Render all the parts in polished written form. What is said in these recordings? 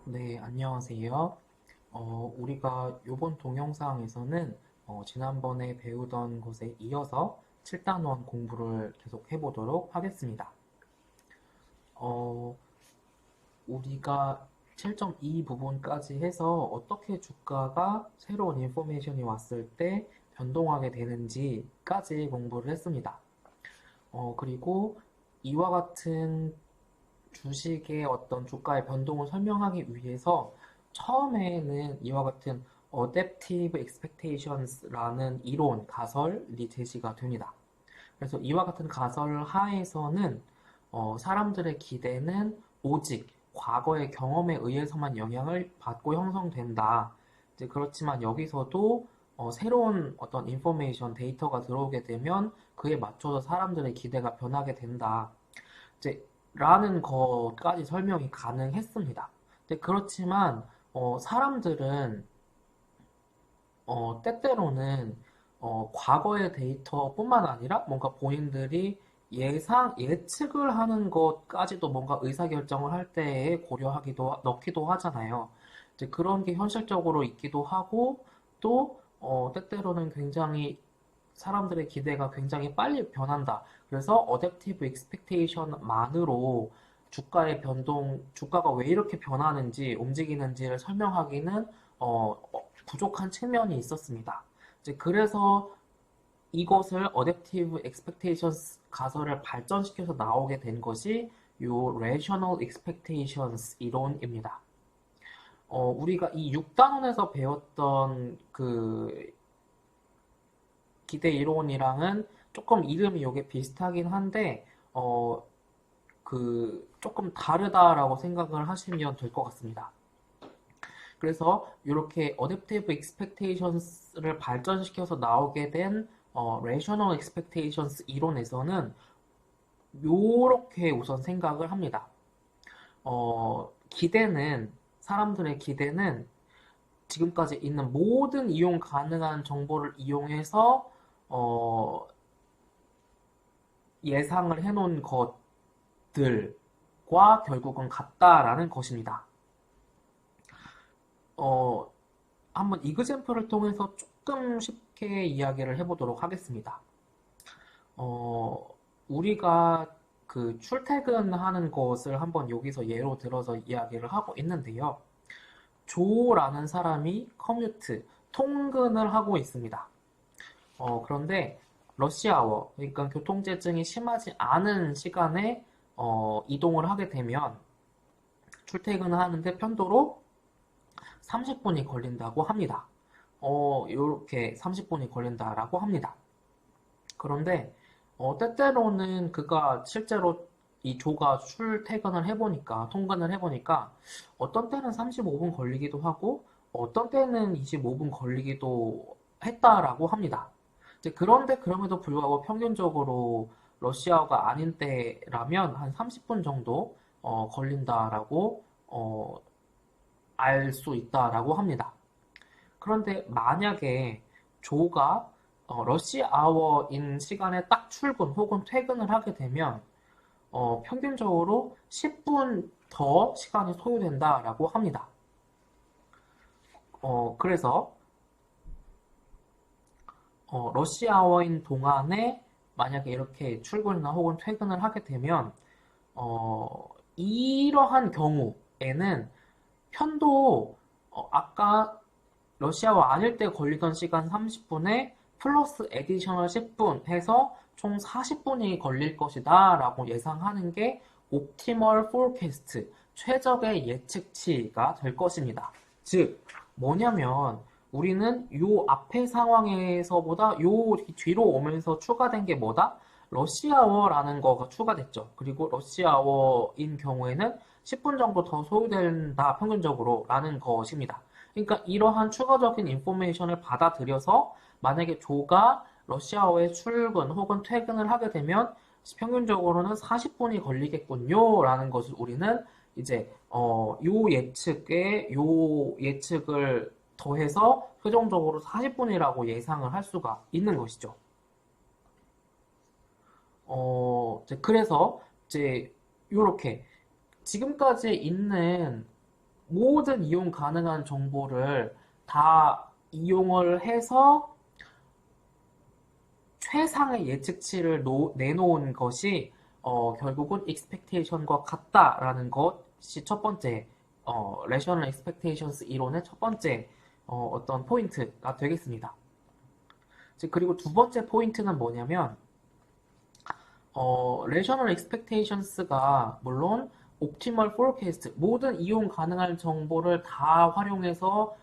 네, 안녕하세요. 우리가 이번 동영상에서는 지난번에 배우던 것에 이어서 7단원 공부를 계속 해보도록 하겠습니다. 어, 우리가 7.2 부분까지 해서 어떻게 주가가 새로운 인포메이션이 왔을 때 변동하게 되는지까지 공부를 했습니다. 그리고 이와 같은 주식의 어떤 주가의 변동을 설명하기 위해서 처음에는 이와 같은 Adaptive Expectations라는 이론, 가설이 제시가 됩니다. 그래서 이와 같은 가설 하에서는 사람들의 기대는 오직 과거의 경험에 의해서만 영향을 받고 형성된다. 이제 그렇지만 여기서도 새로운 어떤 인포메이션, 데이터가 들어오게 되면 그에 맞춰서 사람들의 기대가 변하게 된다. 이제 라는 것까지 설명이 가능했습니다. 근데 그렇지만 사람들은 때때로는 과거의 데이터뿐만 아니라 뭔가 본인들이 예측을 하는 것까지도 뭔가 의사결정을 할 때에 넣기도 하잖아요. 이제 그런 게 현실적으로 있기도 하고, 또, 때때로는 굉장히 사람들의 기대가 굉장히 빨리 변한다. 그래서 어댑티브 익스펙테이션만으로 주가의 변동, 주가가 왜 이렇게 변하는지, 움직이는지를 설명하기는 부족한 측면이 있었습니다. 이제 그래서 이것을 Adaptive Expectations 가설을 발전시켜서 나오게 된 것이 요 Rational Expectations 이론입니다. 우리가 이 6단원에서 배웠던 그 기대 이론이랑은 조금 이름이 요게 비슷하긴 한데, 조금 다르다라고 생각을 하시면 될 것 같습니다. 그래서 이렇게 Adaptive Expectations를 발전시켜서 나오게 된 Rational Expectations 이론에서는 이렇게 우선 생각을 합니다. 사람들의 기대는 지금까지 있는 모든 이용 가능한 정보를 이용해서 어, 예상을 해놓은 것들과 결국은 같다라는 것입니다. 어, 한번 이그젠플을 통해서 조금 쉽게 이야기를 해보도록 하겠습니다. 어, 우리가 그 출퇴근하는 것을 한번 여기서 예로 들어서 이야기를 하고 있는데요. 조라는 사람이 통근을 하고 있습니다. 그런데 러시아워, 그러니까 교통체증이 심하지 않은 시간에 이동을 하게 되면 출퇴근을 하는데 편도로 30분이 걸린다고 합니다. 이렇게 30분이 걸린다라고 합니다. 그런데 때때로는 그가 실제로 이 조가 출퇴근을 해보니까 통근을 해보니까 어떤 때는 35분 걸리기도 하고 어떤 때는 25분 걸리기도 했다라고 합니다. 이제 그런데 그럼에도 불구하고 평균적으로 러시아어가 아닌 때라면 한 30분 정도 걸린다라고 알 수 있다라고 합니다. 그런데 만약에 조가 러시 아워인 시간에 딱 출근 혹은 퇴근을 하게 되면 평균적으로 10분 더 시간이 소요된다라고 합니다. 그래서 러시 아워인 동안에 만약에 이렇게 출근이나 혹은 퇴근을 하게 되면 이러한 경우에는 편도 아까 러시아와 아닐 때 걸리던 시간 30분에 플러스 에디셔널 10분 해서 총 40분이 걸릴 것이다 라고 예상하는 게 옵티멀 포캐스트, 최적의 예측치가 될 것입니다. 즉, 뭐냐면 우리는 요 앞의 상황에서보다 요 뒤로 오면서 추가된 게 뭐다? 러시아워라는 거가 추가됐죠. 그리고 러시아워인 경우에는 10분 정도 더 소요된다, 평균적으로, 라는 것입니다. 그러니까 이러한 추가적인 인포메이션을 받아들여서 만약에 조가 러시아어에 출근 혹은 퇴근을 하게 되면 평균적으로는 40분이 걸리겠군요 라는 것을 우리는 이제 요 예측을 더해서 최종적으로 40분이라고 예상을 할 수가 있는 것이죠. 그래서 이제 요렇게 지금까지 있는 모든 이용 가능한 정보를 다 이용을 해서 최상의 예측치를 내놓은 것이 결국은 expectation과 같다라는 것이 첫 번째 rational expectations 이론의 첫 번째 어떤 포인트가 되겠습니다. 그리고 두 번째 포인트는 뭐냐면 rational expectations가 물론 optimal forecast 모든 이용 가능한 정보를 다 활용해서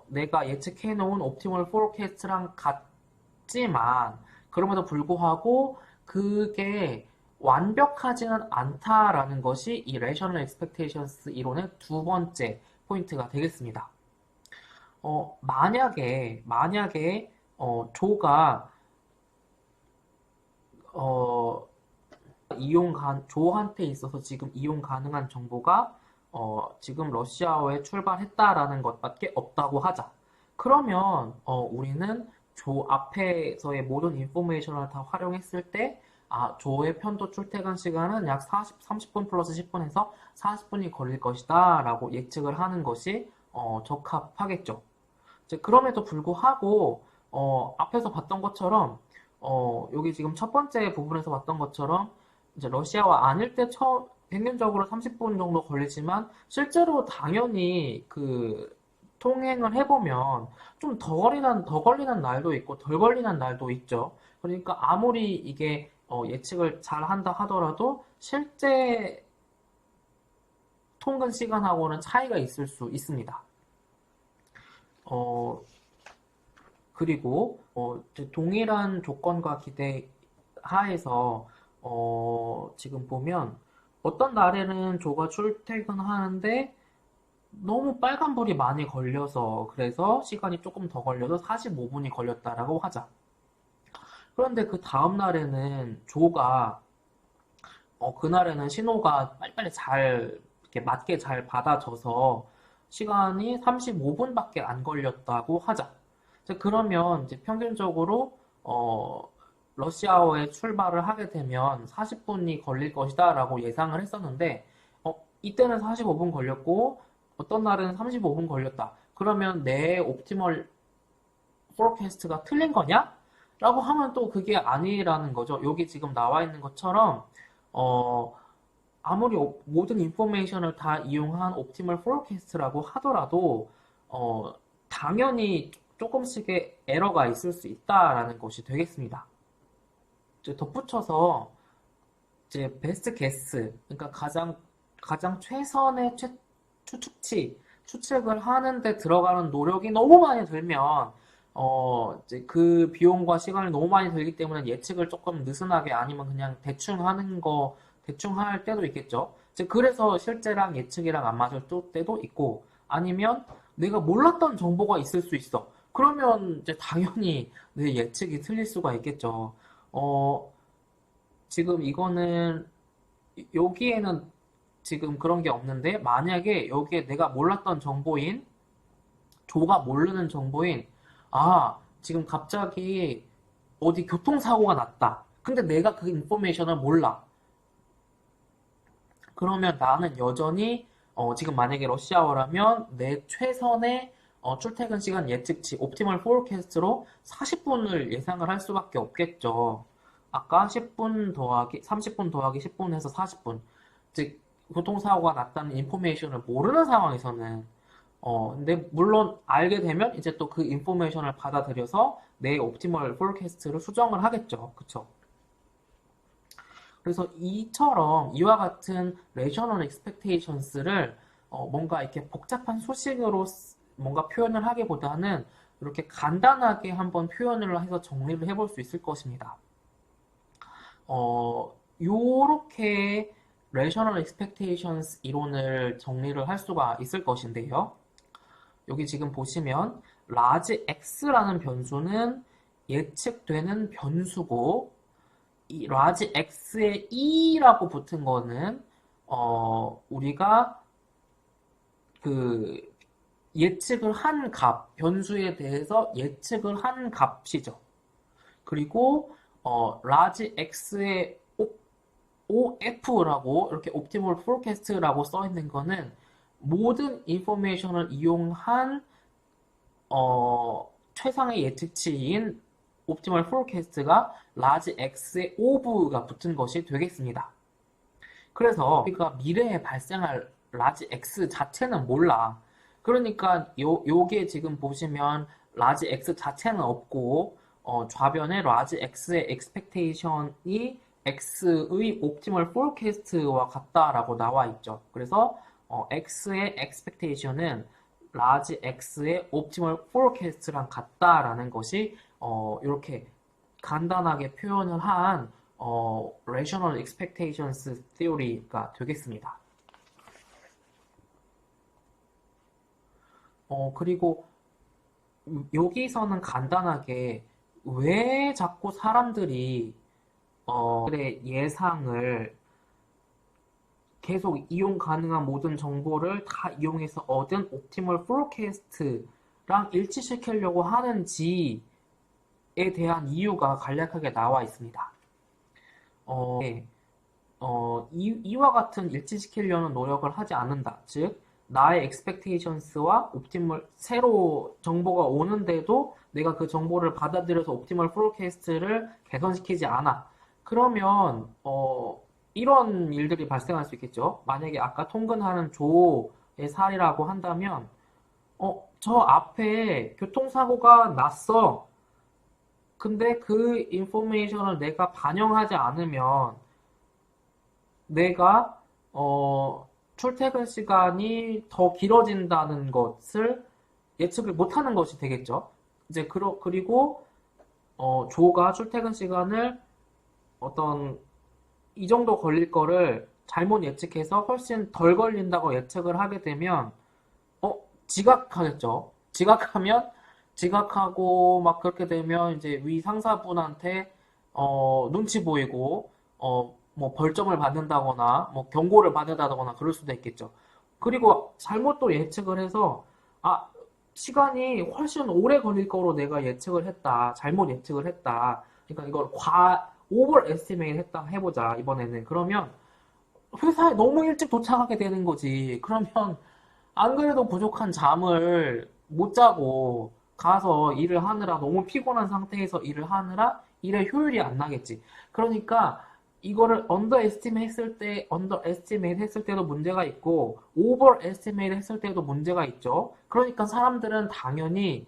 내가 예측해 놓은 optimal forecast랑 같지만 그럼에도 불구하고 그게 완벽하지는 않다라는 것이 이 rational expectations 이론의 두 번째 포인트가 되겠습니다. 만약에 조가 어, 조한테 있어서 지금 이용 가능한 정보가 지금 러시아어에 출발했다라는 것밖에 없다고 하자. 그러면 우리는 조 앞에서의 모든 인포메이션을 다 활용했을 때 조의 편도 출퇴근 시간은 약 30분 플러스 10분에서 40분이 걸릴 것이다 라고 예측을 하는 것이 적합하겠죠. 그럼에도 불구하고 앞에서 봤던 것처럼 여기 지금 첫 번째 부분에서 봤던 것처럼 이제 러시아와 아닐 때 평균적으로 30분 정도 걸리지만 실제로 당연히 그 통행을 해보면 좀 더 걸리는 날도 있고 덜 걸리는 날도 있죠. 그러니까 아무리 이게 예측을 잘 한다 하더라도 실제 통근 시간하고는 차이가 있을 수 있습니다. 어, 그리고 이제 동일한 조건과 기대 하에서 지금 보면 어떤 날에는 조가 출퇴근하는데 너무 빨간불이 많이 걸려서 그래서 시간이 조금 더 걸려서 45분이 걸렸다라고 하자. 그런데 그 다음 날에는 조가 그날에는 신호가 빨리빨리 잘 이렇게 맞게 잘 받아져서 시간이 35분밖에 안 걸렸다고 하자. 그러면 이제 평균적으로 러시아어에 출발을 하게 되면 40분이 걸릴 것이다라고 예상을 했었는데 이때는 45분 걸렸고 어떤 날은 35분 걸렸다. 그러면 내 옵티멀 포캐스트가 틀린 거냐? 라고 하면 또 그게 아니라는 거죠. 여기 지금 나와 있는 것처럼 어, 아무리 모든 인포메이션을 다 이용한 옵티멀 포캐스트라고 하더라도 당연히 조금씩의 에러가 있을 수 있다라는 것이 되겠습니다. 이제 덧붙여서 이제 베스트 게스, 그러니까 가장 최선의 추측을 하는데 들어가는 노력이 너무 많이 들면 이제 그 비용과 시간이 너무 많이 들기 때문에 예측을 조금 느슨하게 아니면 그냥 대충 할 때도 있겠죠. 이제 그래서 실제랑 예측이랑 안 맞을 때도 있고 아니면 내가 몰랐던 정보가 있을 수 있어. 그러면 이제 당연히 내 예측이 틀릴 수가 있겠죠. 어, 지금 이거는 여기에는 지금 그런 게 없는데 만약에 여기에 내가 몰랐던 정보인 조가 모르는 정보인 지금 갑자기 어디 교통사고가 났다. 근데 내가 그 인포메이션을 몰라. 그러면 나는 여전히 지금 만약에 러시아어라면 내 최선의 출퇴근 시간 예측치 옵티멀 포캐스트로 40분을 예상을 할 수밖에 없겠죠. 아까 10분 더하기 30분 더하기 10분 해서 40분. 즉 교통사고가 났다는 인포메이션을 모르는 상황에서는 근데 물론 알게 되면 이제 또 그 인포메이션을 받아들여서 내 옵티멀 포캐스트를 수정을 하겠죠. 그쵸? 그래서 이와 같은 rational expectations를 뭔가 이렇게 복잡한 소식으로 뭔가 표현을 하기보다는 이렇게 간단하게 한번 표현을 해서 정리를 해볼 수 있을 것입니다. 요렇게 rational expectations 이론을 정리를 할 수가 있을 것인데요. 여기 지금 보시면 large x라는 변수는 예측되는 변수고 이 large x에 2라고 붙은 거는 우리가 그 예측을 한 값, 변수에 대해서 예측을 한 값이죠. 그리고 large x에 OF라고 이렇게 optimal forecast라고 써 있는 거는 모든 인포메이션을 이용한 최상의 예측치인 옵티멀 포캐스트가 라지 X의 오브가 붙은 것이 되겠습니다. 그래서 우리가 미래에 발생할 라지 X 자체는 몰라. 그러니까 요게 지금 보시면 라지 X 자체는 없고 좌변에 라지 X의 expectation이 X의 옵티멀 포캐스트와 같다라고 나와 있죠. 그래서 X의 expectation은 라지 X의 옵티멀 포캐스트랑 같다라는 것이 이렇게 간단하게 표현을 한 rational expectations theory가 되겠습니다. 그리고 여기서는 간단하게 왜 자꾸 사람들이 그들의 예상을 계속 이용 가능한 모든 정보를 다 이용해서 얻은 옵티멀 포캐스트랑 일치시키려고 하는지에 대한 이유가 간략하게 나와 있습니다. 네. 이와 같은 일치시키려는 노력을 하지 않는다. 즉, 나의 expectations와 옵티멀, 새로 정보가 오는데도 내가 그 정보를 받아들여서 옵티멀 포캐스트를 개선시키지 않아. 그러면, 이런 일들이 발생할 수 있겠죠. 만약에 아까 통근하는 조의 사례라고 한다면, 저 앞에 교통사고가 났어. 근데 그 인포메이션을 내가 반영하지 않으면 내가 출퇴근 시간이 더 길어진다는 것을 예측을 못하는 것이 되겠죠. 이제 그리고 조가 출퇴근 시간을 어떤 이 정도 걸릴 거를 잘못 예측해서 훨씬 덜 걸린다고 예측을 하게 되면 지각하겠죠. 지각하고 막 그렇게 되면 이제 위 상사분한테 눈치 보이고 뭐 벌점을 받는다거나 뭐 경고를 받는다거나 그럴 수도 있겠죠. 그리고 잘못 또 예측을 해서 시간이 훨씬 오래 걸릴 거로 내가 예측을 했다. 잘못 예측을 했다. 그러니까 이걸 오버 에스티메이트 했다 해보자 이번에는. 그러면 회사에 너무 일찍 도착하게 되는 거지. 그러면 안 그래도 부족한 잠을 못 자고 가서 일을 하느라 너무 피곤한 상태에서 일을 하느라 일의 효율이 안 나겠지. 그러니까 이거를 언더에스티메이트 했을 때도 문제가 있고 오버에스티메이트 했을 때도 문제가 있죠. 그러니까 사람들은 당연히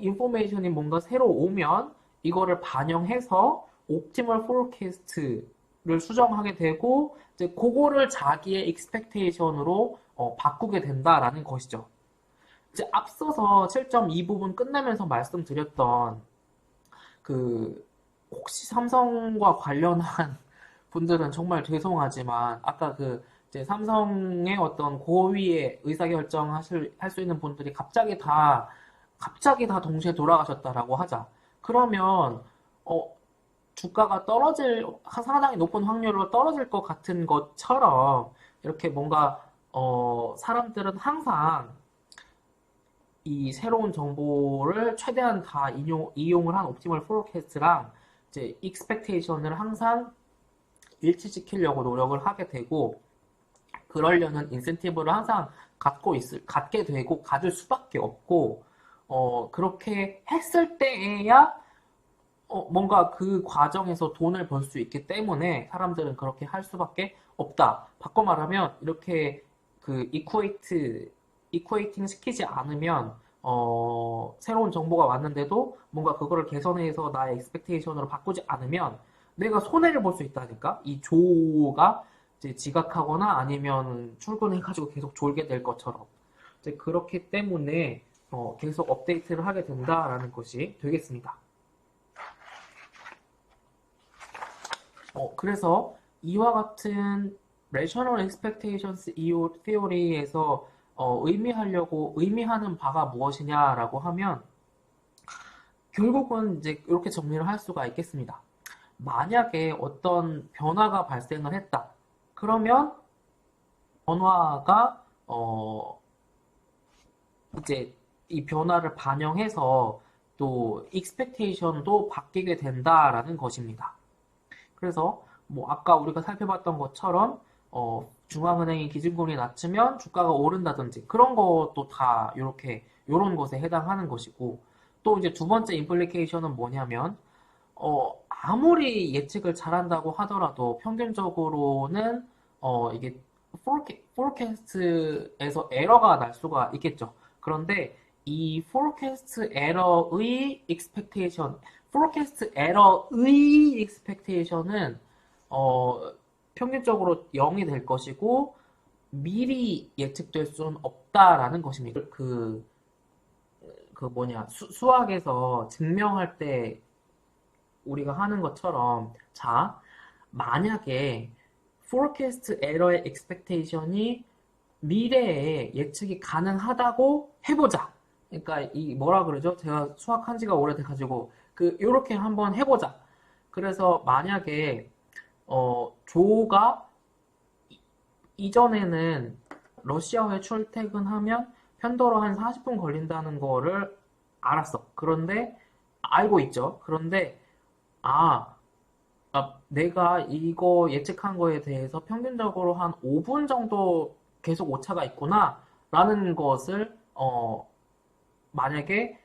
인포메이션이 뭔가 새로 오면 이거를 반영해서 옵티멀 포캐스트를 수정하게 되고 이제 그거를 자기의 익스펙테이션으로 바꾸게 된다라는 것이죠. 이제 앞서서 7.2 부분 끝내면서 말씀드렸던 혹시 삼성과 관련한 분들은 정말 죄송하지만 아까 이제 삼성의 어떤 고위의 의사결정 할 수 있는 분들이 갑자기 다 동시에 돌아가셨다라고 하자. 그러면 주가가 상당히 높은 확률로 떨어질 것 같은 것처럼 이렇게 뭔가 사람들은 항상 이 새로운 정보를 최대한 다 이용을 한 옵티멀 포캐스트랑 이제 익스펙테이션을 항상 일치시키려고 노력을 하게 되고 그러려는 인센티브를 항상 갖게 되고 가질 수밖에 없고 그렇게 했을 때에야 뭔가 그 과정에서 돈을 벌 수 있기 때문에 사람들은 그렇게 할 수밖에 없다. 바꿔 말하면 이렇게 이쿠에이팅 시키지 않으면 새로운 정보가 왔는데도 뭔가 그거를 개선해서 나의 expectation으로 바꾸지 않으면 내가 손해를 볼 수 있다니까. 이 조가 이제 지각하거나 아니면 출근해가지고 계속 졸게 될 것처럼 이제 그렇기 때문에 계속 업데이트를 하게 된다라는 것이 되겠습니다. 그래서 이와 같은 rational expectations theory에서 의미하는 바가 무엇이냐라고 하면 결국은 이제 이렇게 정리를 할 수가 있겠습니다. 만약에 어떤 변화가 발생을 했다. 그러면 변화가 이제 이 변화를 반영해서 또 expectation도 바뀌게 된다라는 것입니다. 그래서 뭐 아까 우리가 살펴봤던 것처럼 중앙은행이 기준금리 낮추면 주가가 오른다든지 그런 것도 다 요런 것에 해당하는 것이고 또 이제 두 번째 임플리케이션은 뭐냐면 아무리 예측을 잘한다고 하더라도 평균적으로는 이게 포캐스트에서 에러가 날 수가 있겠죠. 그런데 이 포캐스트 에러의 expectation, 포캐스트 에러의 expectation은 평균적으로 0이 될 것이고 미리 예측될 수는 없다라는 것입니다. 수학에서 증명할 때 우리가 하는 것처럼 자, 만약에 forecast error의 expectation이 미래에 예측이 가능하다고 해보자. 그러니까 이 뭐라 그러죠? 제가 수학한 지가 오래돼가지고 요렇게 한번 해보자. 그래서 만약에 조가 이전에는 러시아에 출퇴근하면 편도로 한 40분 걸린다는 거를 알았어. 그런데 알고 있죠. 그런데 내가 이거 예측한 거에 대해서 평균적으로 한 5분 정도 계속 오차가 있구나 라는 것을 만약에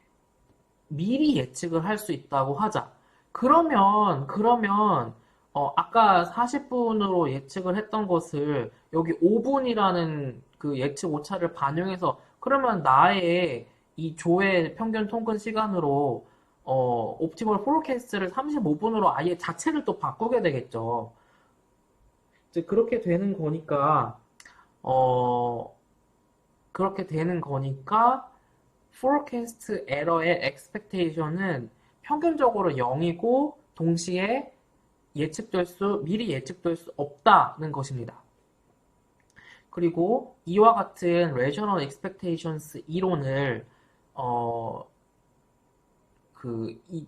미리 예측을 할 수 있다고 하자. 그러면 아까 40분으로 예측을 했던 것을 여기 5분이라는 그 예측 오차를 반영해서 그러면 나의 이 조의 평균 통근 시간으로 옵티멀 포캐스트를 35분으로 아예 자체를 또 바꾸게 되겠죠. 이제 그렇게 되는 거니까 forecast error의 expectation은 평균적으로 0이고 동시에 미리 예측될 수 없다는 것입니다. 그리고 이와 같은 rational expectations 이론을 이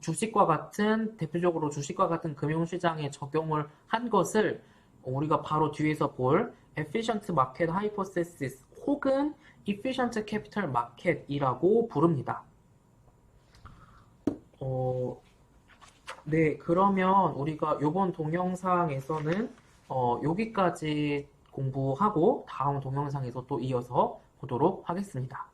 대표적으로 주식과 같은 금융시장에 적용을 한 것을 우리가 바로 뒤에서 볼 efficient market hypothesis 혹은 efficient capital market이라고 부릅니다. 네, 그러면 우리가 이번 동영상에서는 여기까지 공부하고 다음 동영상에서 또 이어서 보도록 하겠습니다.